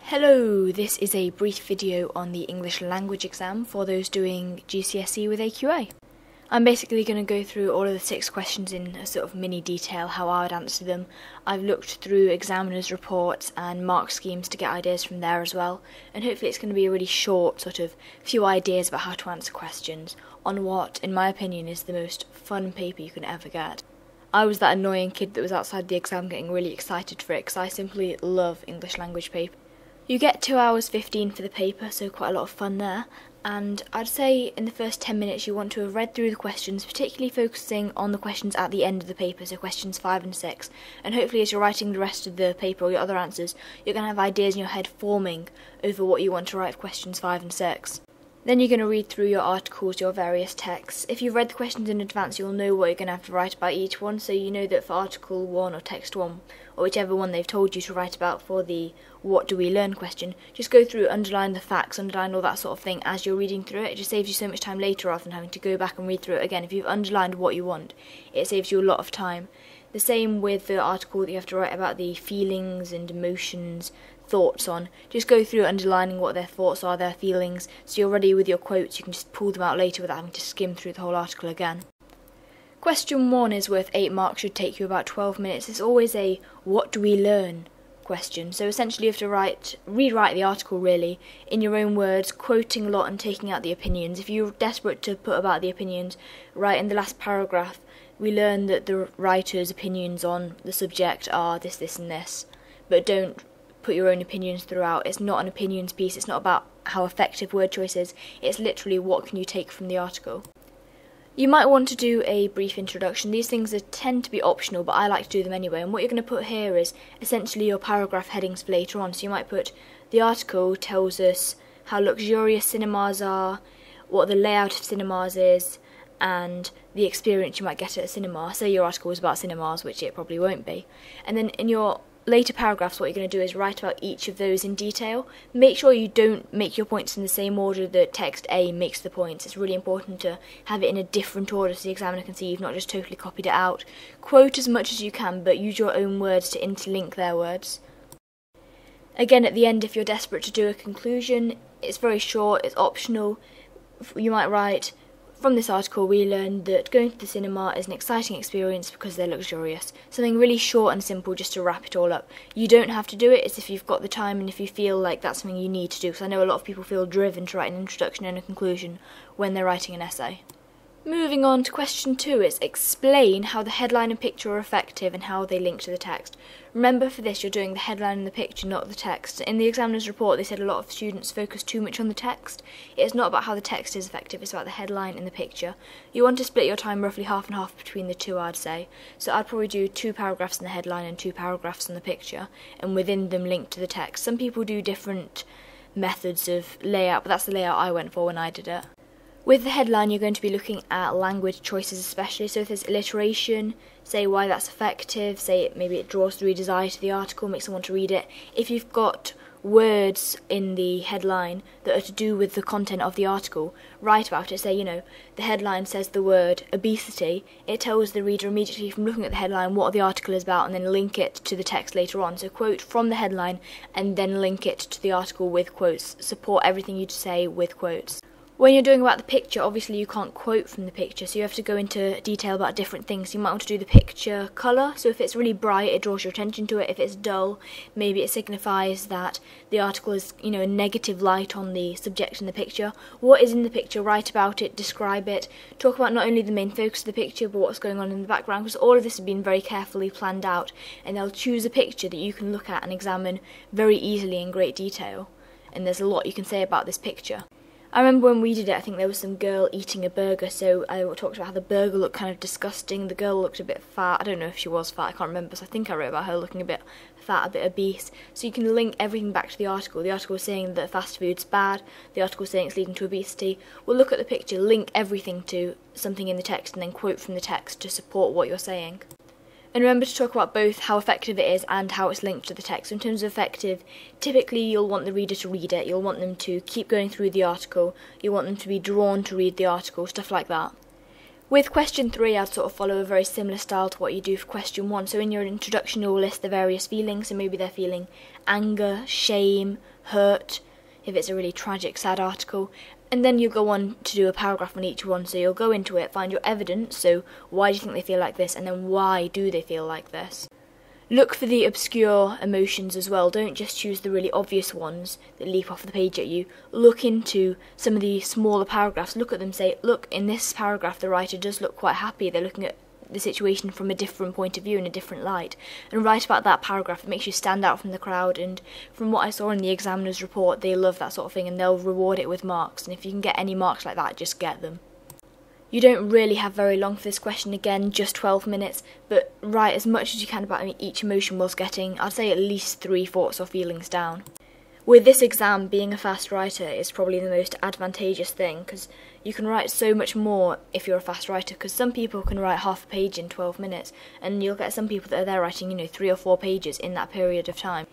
Hello, this is a brief video on the English language exam for those doing GCSE with AQA. I'm basically going to go through all of the 6 questions in a sort of mini detail, how I would answer them. I've looked through examiners' reports and mark schemes to get ideas from there as well, and hopefully it's going to be a really short sort of few ideas about how to answer questions on what, in my opinion, is the most fun paper you can ever get. I was that annoying kid that was outside the exam getting really excited for it because I simply love English language paper. You get 2 hours 15 for the paper, so quite a lot of fun there, and I'd say in the first 10 minutes you want to have read through the questions, particularly focusing on the questions at the end of the paper, so questions 5 and 6, and hopefully as you're writing the rest of the paper or your other answers, you're going to have ideas in your head forming over what you want to write for questions 5 and 6. Then you're going to read through your articles, your various texts. If you've read the questions in advance, you'll know what you're going to have to write about each one, so you know that for article 1 or text 1, or whichever one they've told you to write about for the what do we learn question, just go through, underline the facts, underline all that sort of thing as you're reading through it. It just saves you so much time later rather than having to go back and read through it again. If you've underlined what you want, it saves you a lot of time. The same with the article that you have to write about the feelings and emotions, thoughts on. Just go through underlining what their thoughts are, their feelings, so you're ready with your quotes. You can just pull them out later without having to skim through the whole article again. Question 1 is worth 8 marks, should take you about 12 minutes. It's always a what do we learn question. So essentially you have to rewrite the article really in your own words, quoting a lot and taking out the opinions. If you're desperate to put about the opinions, write in the last paragraph, we learn that the writer's opinions on the subject are this, this and this. But don't put your own opinions throughout. It's not an opinions piece, it's not about how effective word choice is, it's literally what can you take from the article. You might want to do a brief introduction. These things tend to be optional, but I like to do them anyway, and what you're going to put here is essentially your paragraph headings for later on. So you might put, the article tells us how luxurious cinemas are, what the layout of cinemas is, and the experience you might get at a cinema. Say your article was about cinemas, which it probably won't be. And then in your later paragraphs, what you're going to do is write about each of those in detail. Make sure you don't make your points in the same order that text A makes the points. It's really important to have it in a different order so the examiner can see you've not just totally copied it out. Quote as much as you can, but use your own words to interlink their words. Again, at the end, if you're desperate to do a conclusion, it's very short, it's optional. You might write, from this article we learned that going to the cinema is an exciting experience because they're luxurious. Something really short and simple just to wrap it all up. You don't have to do it, it's if you've got the time and if you feel like that's something you need to do, because I know a lot of people feel driven to write an introduction and a conclusion when they're writing an essay. Moving on to question 2, it's explain how the headline and picture are effective and how they link to the text. Remember, for this you're doing the headline and the picture, not the text. In the examiner's report they said a lot of students focus too much on the text. It's not about how the text is effective, it's about the headline and the picture. You want to split your time roughly half and half between the two, I'd say. So I'd probably do 2 paragraphs in the headline and 2 paragraphs in the picture, and within them link to the text. Some people do different methods of layout, but that's the layout I went for when I did it. With the headline you're going to be looking at language choices especially, so if there's alliteration, say why that's effective, say maybe it draws the reader's eye to the article, makes them want to read it. If you've got words in the headline that are to do with the content of the article, write about it. Say, the headline says the word obesity, it tells the reader immediately from looking at the headline what the article is about and then link it to the text later on. So quote from the headline and then link it to the article with quotes. Support everything you say with quotes. When you're doing about the picture, obviously you can't quote from the picture, so you have to go into detail about different things. You might want to do the picture colour, so if it's really bright it draws your attention to it. If it's dull, maybe it signifies that the article is, a negative light on the subject in the picture. What is in the picture, write about it, describe it, talk about not only the main focus of the picture but what's going on in the background, because all of this has been very carefully planned out, and they'll choose a picture that you can look at and examine very easily in great detail, and there's a lot you can say about this picture. I remember when we did it, I think there was some girl eating a burger, so I talked about how the burger looked kind of disgusting. The girl looked a bit fat. I don't know if she was fat, I can't remember, so I think I wrote about her looking a bit fat, a bit obese. So you can link everything back to the article. The article is saying that fast food's bad, the article is saying it's leading to obesity. We'll look at the picture, link everything to something in the text, and then quote from the text to support what you're saying. And remember to talk about both how effective it is and how it's linked to the text. So in terms of effective, typically you'll want the reader to read it, you'll want them to keep going through the article, you want them to be drawn to read the article, stuff like that. With question 3, I'd sort of follow a very similar style to what you do for question 1. So in your introduction, you'll list the various feelings. So maybe they're feeling anger, shame, hurt, if it's a really tragic, sad article, and then you'll go on to do a paragraph on each one. So you'll go into it, find your evidence, so why do you think they feel like this, and then why do they feel like this. Look for the obscure emotions as well. Don't just choose the really obvious ones that leap off the page at you. Look into some of the smaller paragraphs. Look at them, say, look, in this paragraph the writer does look quite happy. They're looking at the situation from a different point of view, in a different light. And write about that paragraph. It makes you stand out from the crowd, and from what I saw in the examiner's report, they love that sort of thing and they'll reward it with marks. And if you can get any marks like that, just get them. You don't really have very long for this question, again, just 12 minutes, but write as much as you can about each emotion whilst getting, I'd say, at least 3 thoughts or feelings down. With this exam, being a fast writer is probably the most advantageous thing, because you can write so much more if you're a fast writer, because some people can write half a page in 12 minutes, and you'll get some people that are there writing, 3 or 4 pages in that period of time.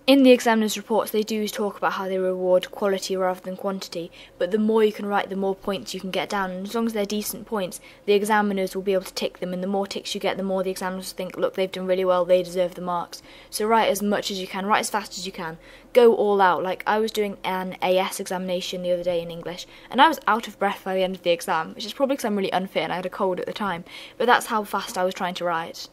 In the examiner's reports, they do talk about how they reward quality rather than quantity, but the more you can write, the more points you can get down, and as long as they're decent points, the examiners will be able to tick them, and the more ticks you get, the more the examiners think, look, they've done really well, they deserve the marks. So write as much as you can, write as fast as you can, go all out. Like, I was doing an AS examination the other day in English, and I was out of breath by the end of the exam, which is probably because I'm really unfit and I had a cold at the time, but that's how fast I was trying to write.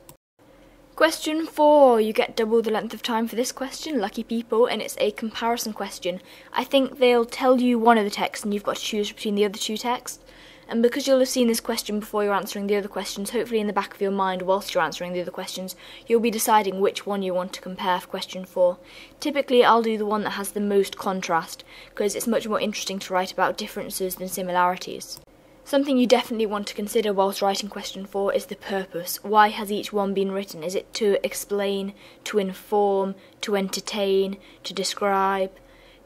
Question 4. You get double the length of time for this question, lucky people, and it's a comparison question. I think they'll tell you one of the texts and you've got to choose between the other 2 texts. And because you'll have seen this question before you're answering the other questions, hopefully in the back of your mind whilst you're answering the other questions, you'll be deciding which one you want to compare for question 4. Typically I'll do the one that has the most contrast, because it's much more interesting to write about differences than similarities. Something you definitely want to consider whilst writing question 4 is the purpose. Why has each one been written? Is it to explain, to inform, to entertain, to describe,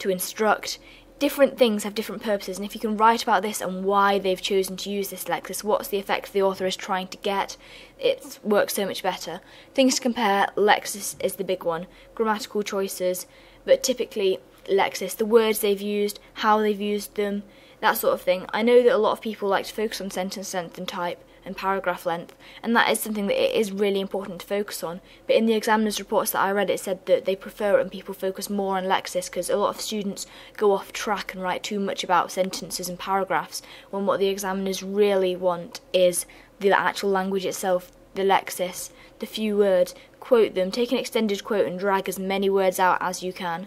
to instruct? Different things have different purposes, and if you can write about this and why they've chosen to use this lexis, what's the effect the author is trying to get, it works so much better. Things to compare, lexis is the big one, grammatical choices, but typically lexis, the words they've used, how they've used them, that sort of thing. I know that a lot of people like to focus on sentence length and type and paragraph length, and that is something that it is really important to focus on, but in the examiner's reports that I read, it said that they prefer it when people focus more on lexis, because a lot of students go off track and write too much about sentences and paragraphs, when what the examiners really want is the actual language itself, the lexis, the few words. Quote them, take an extended quote and drag as many words out as you can.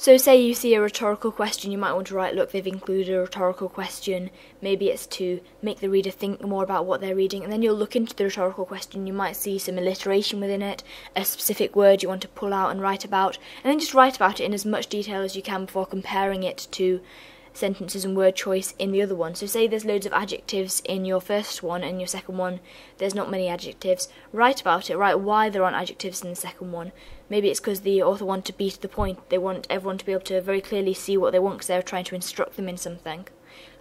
So say you see a rhetorical question, you might want to write, look, they've included a rhetorical question, maybe it's to make the reader think more about what they're reading, and then you'll look into the rhetorical question, you might see some alliteration within it, a specific word you want to pull out and write about, and then just write about it in as much detail as you can before comparing it to sentences and word choice in the other one. So say there's loads of adjectives in your first one, and your second one there's not many adjectives, write about it, write why there aren't adjectives in the second one. Maybe it's because the author wants to be to the point, they want everyone to be able to very clearly see what they want because they're trying to instruct them in something.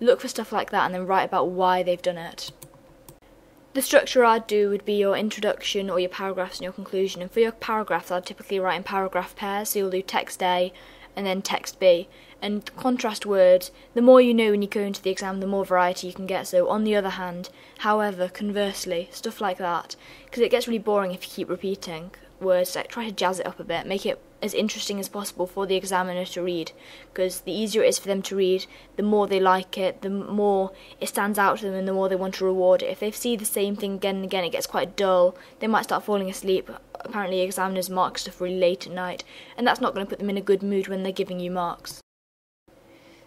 Look for stuff like that and then write about why they've done it. The structure I'd do would be your introduction or your paragraphs and your conclusion, and for your paragraphs I'd typically write in paragraph pairs, so you'll do text A and then text B. And contrast words, the more you know when you go into the exam, the more variety you can get. So on the other hand, however, conversely, stuff like that, because it gets really boring if you keep repeating words. Like, try to jazz it up a bit, make it as interesting as possible for the examiner to read, because the easier it is for them to read, the more they like it, the more it stands out to them, and the more they want to reward it. If they see the same thing again and again, it gets quite dull, they might start falling asleep. Apparently examiners mark stuff really late at night, and that's not going to put them in a good mood when they're giving you marks.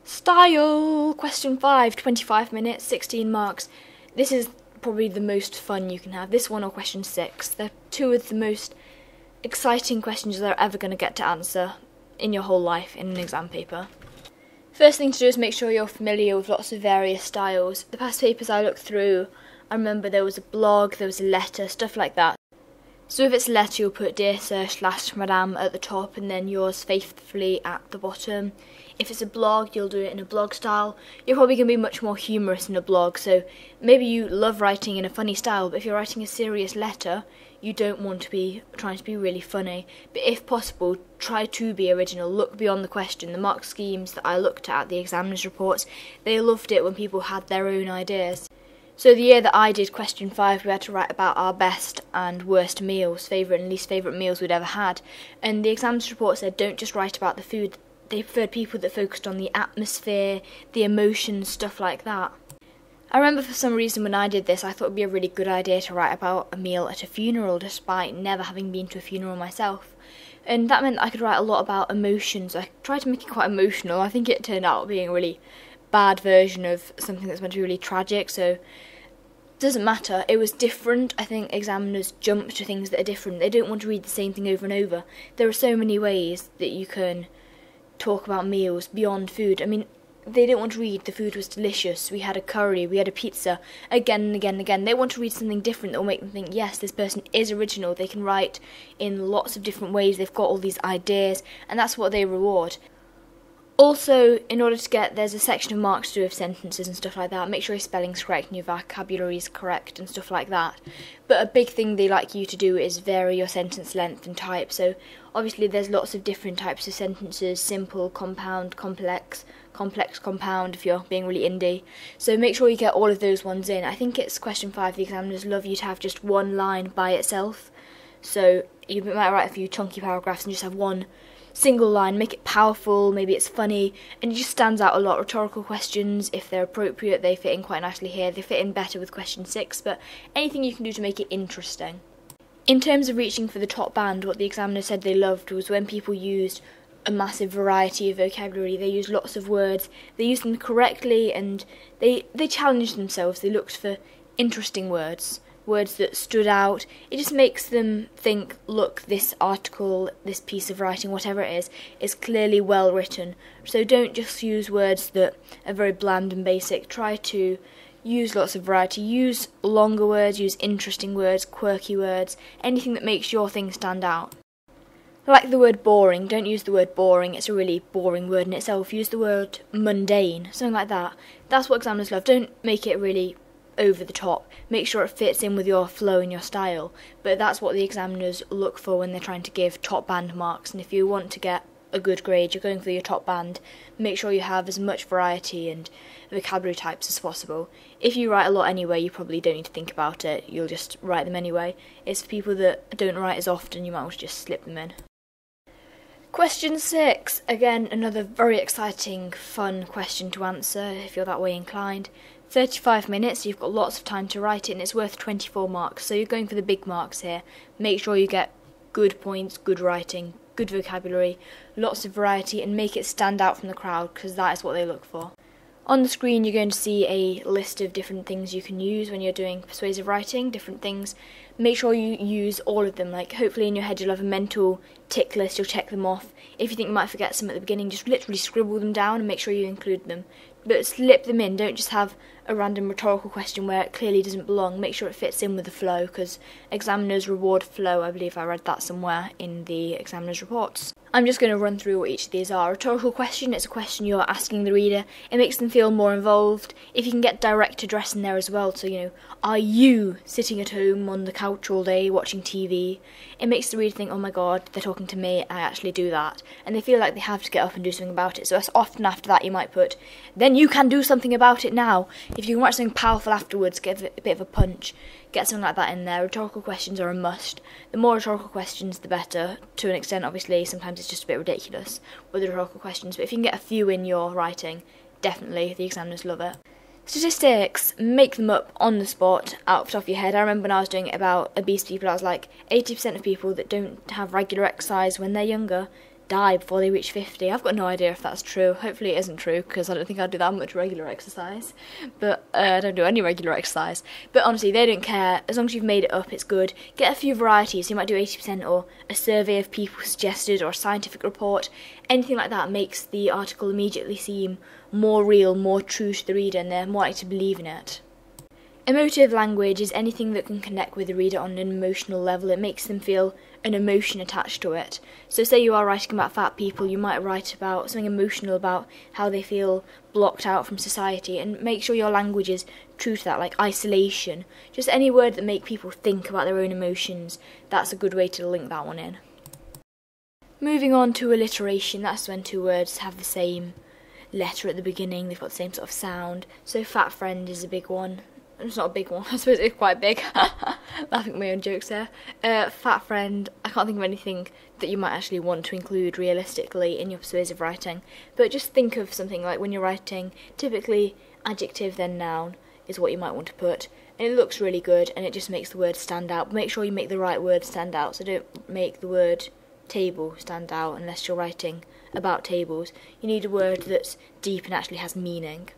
Style! Question 5, 25 minutes, 16 marks. This is probably the most fun you can have, this one or question 6. They're two of the most exciting questions they're ever going to get to answer in your whole life in an exam paper. First thing to do is make sure you're familiar with lots of various styles. The past papers I looked through, I remember there was a blog, there was a letter, stuff like that. So if it's a letter, you'll put Dear Sir / Madame at the top and then yours faithfully at the bottom. If it's a blog, you'll do it in a blog style. You're probably going to be much more humorous in a blog, so maybe you love writing in a funny style, but if you're writing a serious letter, you don't want to be trying to be really funny. But if possible, try to be original, look beyond the question. The mark schemes that I looked at the examiner's reports, they loved it when people had their own ideas. So the year that I did question 5, we had to write about our best and worst meals, favourite and least favourite meals we'd ever had. And the examiner's report said, don't just write about the food they preferred people that focused on the atmosphere, the emotions, stuff like that. I remember for some reason when I did this, I thought it would be a really good idea to write about a meal at a funeral, despite never having been to a funeral myself. And that meant I could write a lot about emotions. I tried to make it quite emotional. I think it turned out being a really bad version of something that's meant to be really tragic, so doesn't matter. It was different. I think examiners jump to things that are different. They don't want to read the same thing over and over. There are so many ways that you can talk about meals beyond food. I mean, they don't want to read the food was delicious, we had a curry, we had a pizza, again and again and again. They want to read something different that will make them think, yes, this person is original. They can write in lots of different ways. They've got all these ideas, and that's what they reward. Also, in order to get, there's a section of marks to do with sentences and stuff like that. Make sure your spelling's correct and your vocabulary is correct and stuff like that. But a big thing they like you to do is vary your sentence length and type. So obviously there's lots of different types of sentences: simple, compound, complex, complex, compound if you're being really indie. So make sure you get all of those ones in. I think it's question 5, the examiners love you to have just one line by itself. So you might write a few chunky paragraphs and just have one single line, make it powerful, maybe it's funny, and it just stands out a lot. Rhetorical questions, if they're appropriate, they fit in quite nicely here. They fit in better with question 6, but anything you can do to make it interesting. In terms of reaching for the top band, what the examiner said they loved was when people used a massive variety of vocabulary. They used lots of words, they used them correctly, and they challenged themselves. They looked for interesting words that stood out. It just makes them think, look, this article, this piece of writing, whatever it is clearly well written. So don't just use words that are very bland and basic. Try to use lots of variety. Use longer words, use interesting words, quirky words, anything that makes your thing stand out. Like the word boring, don't use the word boring, it's a really boring word in itself. Use the word mundane, something like that. That's what examiners love. Don't make it really over the top. Make sure it fits in with your flow and your style. But that's what the examiners look for when they're trying to give top band marks. And if you want to get a good grade, you're going for your top band, make sure you have as much variety and vocabulary types as possible. If you write a lot anyway, you probably don't need to think about it. You'll just write them anyway. It's for people that don't write as often, you might want to just slip them in. Question 6. Again, another very exciting, fun question to answer if you're that way inclined. 35 minutes, you've got lots of time to write it, and it's worth 24 marks, so you're going for the big marks here. Make sure you get good points, good writing, good vocabulary, lots of variety, and make it stand out from the crowd, because that is what they look for. On the screen you're going to see a list of different things you can use when you're doing persuasive writing, different things. Make sure you use all of them. Like, hopefully in your head you'll have a mental tick list, you'll check them off. If you think you might forget some at the beginning, just literally scribble them down and make sure you include them. But slip them in, don't just have a random rhetorical question where it clearly doesn't belong. Make sure it fits in with the flow, because examiners reward flow. I believe I read that somewhere in the examiners' reports. I'm just going to run through what each of these are. Rhetorical question, it's a question you're asking the reader. It makes them feel more involved. If you can get direct address in there as well, so, are you sitting at home on the couch all day watching TV? It makes the reader think, oh my god, they're talking to me, I actually do that. And they feel like they have to get up and do something about it. So that's often after that you might put, then you can do something about it now. If you can write something powerful afterwards, give it a bit of a punch. Get something like that in there. Rhetorical questions are a must. The more rhetorical questions, the better. To an extent, obviously, sometimes it's just a bit ridiculous with the rhetorical questions. But if you can get a few in your writing, definitely, the examiners love it. Statistics, make them up on the spot, out of the top of your head. I remember when I was doing it about obese people, I was like, 80% of people that don't have regular exercise when they're younger die before they reach 50. I've got no idea if that's true. Hopefully it isn't true, because I don't think I do that much regular exercise. But I don't do any regular exercise. But honestly, they don't care. As long as you've made it up, it's good. Get a few varieties. You might do 80% or a survey of people suggested or a scientific report. Anything like that makes the article immediately seem more real, more true to the reader, and they're more likely to believe in it. Emotive language is anything that can connect with the reader on an emotional level. It makes them feel an emotion attached to it. So say you are writing about fat people, you might write about something emotional about how they feel blocked out from society, and make sure your language is true to that, like isolation. Just any word that make people think about their own emotions, that's a good way to link that one in. Moving on to alliteration, that's when two words have the same letter at the beginning, they've got the same sort of sound. So fat friend is a big one. It's not a big one, I suppose it's quite big. Laughing at my own jokes there. Fat friend, I can't think of anything that you might actually want to include realistically in your persuasive writing. But just think of something like when you're writing, typically adjective then noun is what you might want to put, and it looks really good and it just makes the word stand out. But make sure you make the right word stand out, so don't make the word table stand out unless you're writing about tables. You need a word that's deep and actually has meaning.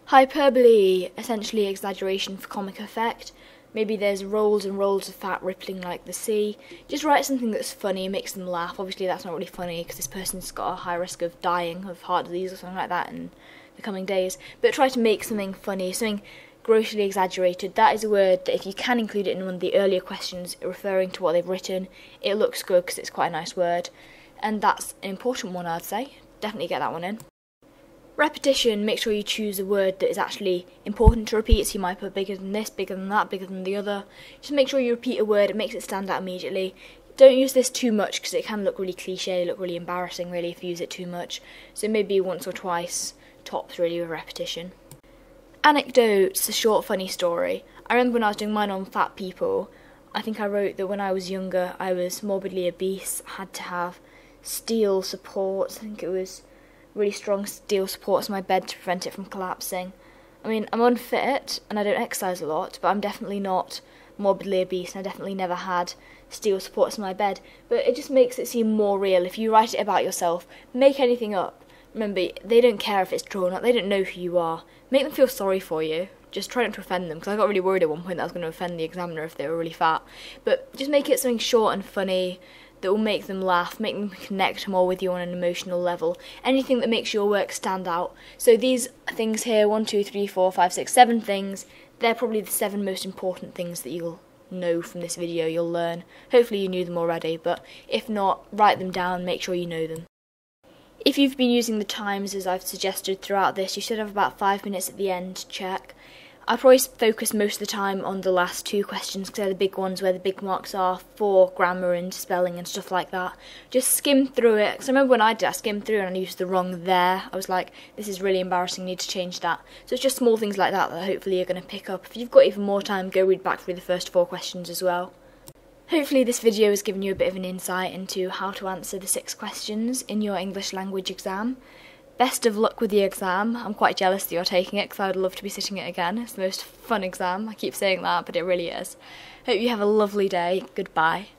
Hyperbole, essentially exaggeration for comic effect. Maybe there's rolls and rolls of fat rippling like the sea. Just write something that's funny and makes them laugh. Obviously that's not really funny because this person's got a high risk of dying of heart disease or something like that in the coming days. But try to make something funny, something grossly exaggerated. That is a word that if you can include it in one of the earlier questions referring to what they've written, it looks good because it's quite a nice word. And that's an important one, I'd say. Definitely get that one in. Repetition, make sure you choose a word that is actually important to repeat, so you might put bigger than this, bigger than that, bigger than the other. Just make sure you repeat a word, it makes it stand out immediately. Don't use this too much because it can look really cliche, look really embarrassing really if you use it too much. So maybe once or twice, tops really with repetition. Anecdotes, a short funny story. I remember when I was doing mine on fat people, I think I wrote that when I was younger I was morbidly obese, had to have steel supports, I think it was really strong steel supports on my bed to prevent it from collapsing. I mean, I'm unfit and I don't exercise a lot, but I'm definitely not morbidly obese and I definitely never had steel supports on my bed. But it just makes it seem more real. If you write it about yourself, make anything up. Remember, they don't care if it's true or not, they don't know who you are. Make them feel sorry for you. Just try not to offend them, because I got really worried at one point that I was going to offend the examiner if they were really fat. But just make it something short and funny that will make them laugh, make them connect more with you on an emotional level. Anything that makes your work stand out. So these things here, 1, 2, 3, 4, 5, 6, 7 things, they're probably the 7 most important things that you'll know from this video, you'll learn. Hopefully you knew them already, but if not, write them down, make sure you know them. If you've been using the times as I've suggested throughout this, you should have about 5 minutes at the end to check. I'll probably focus most of the time on the last 2 questions because they're the big ones where the big marks are for grammar and spelling and stuff like that. Just skim through it, because I remember when I did, I skimmed through and I used the wrong there. I was like, this is really embarrassing, I need to change that. So it's just small things like that that hopefully you're going to pick up. If you've got even more time, go read back through the first 4 questions as well. Hopefully this video has given you a bit of an insight into how to answer the 6 questions in your English language exam. Best of luck with the exam. I'm quite jealous that you're taking it because I would love to be sitting it again. It's the most fun exam. I keep saying that, but it really is. Hope you have a lovely day. Goodbye.